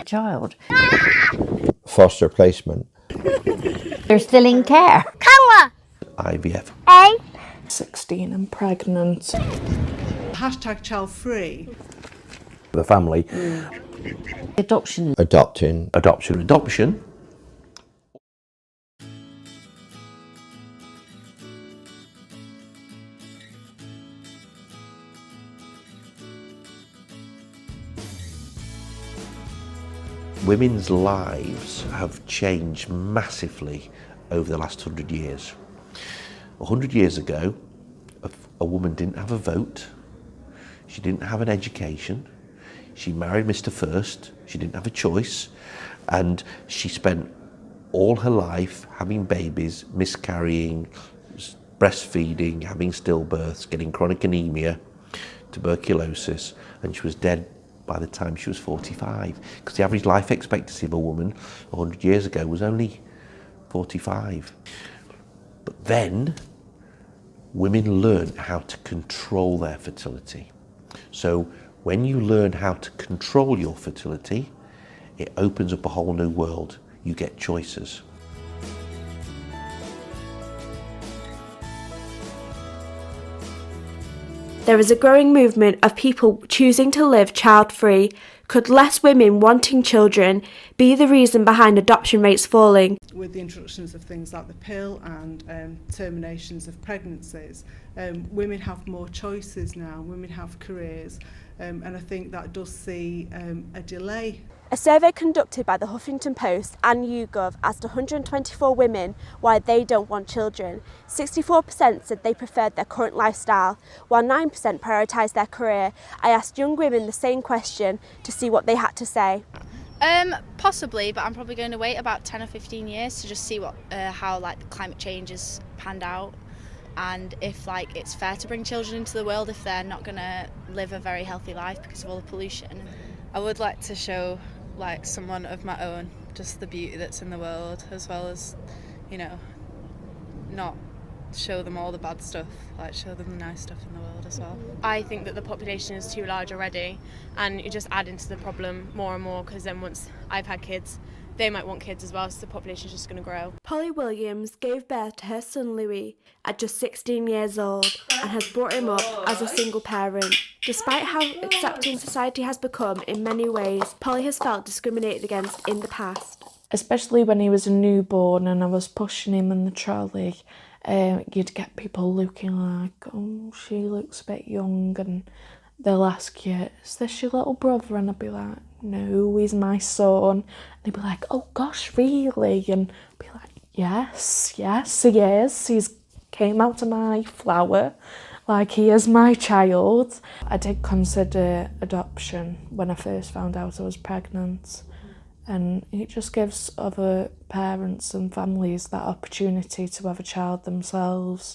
child. Foster placement. They're still in care. Colour. IVF. A. 16 and pregnant. Hashtag child free. The family. Adoption. Adopting. Adoption. Adoption. Women's lives have changed massively over the last 100 years. 100 years ago, a woman didn't have a vote, she didn't have an education, she married Mr. First, she didn't have a choice, and she spent all her life having babies, miscarrying, breastfeeding, having stillbirths, getting chronic anemia, tuberculosis, and she was dead by the time she was 45, because the average life expectancy of a woman 100 years ago was only 45. But then women learned how to control their fertility. So when you learn how to control your fertility, it opens up a whole new world. You get choices. There is a growing movement of people choosing to live child-free. Could less women wanting children be the reason behind adoption rates falling? With the introductions of things like the pill and terminations of pregnancies, women have more choices now, women have careers, and I think that does see a delay. A survey conducted by the Huffington Post and YouGov asked 124 women why they don't want children. 64% said they preferred their current lifestyle, while 9% prioritised their career. I asked young women the same question to see what they had to say. Possibly, but I'm probably going to wait about 10 or 15 years to just see what how like climate change has panned out, and if like it's fair to bring children into the world if they're not going to live a very healthy life because of all the pollution. I would like to show like someone of my own just the beauty that's in the world, as well as, you know, not show them all the bad stuff, like show them the nice stuff in the world as well. I think that the population is too large already, and you just add into the problem more and more, because then once I've had kids, they might want kids as well, so the population is just going to grow. Polly Williams gave birth to her son Louis at just 16 years old and has brought him up as a single parent. Despite how accepting society has become in many ways, Polly has felt discriminated against in the past. Especially when he was a newborn and I was pushing him in the trolley, you'd get people looking like, oh, she looks a bit young, and they'll ask you, is this your little brother? And I'd be like, no, he's my son. And they'd be like, oh gosh, really? And I'd be like, yes, he is. He's came out of my flower, like he is my child. I did consider adoption when I first found out I was pregnant, and it just gives other parents and families that opportunity to have a child themselves.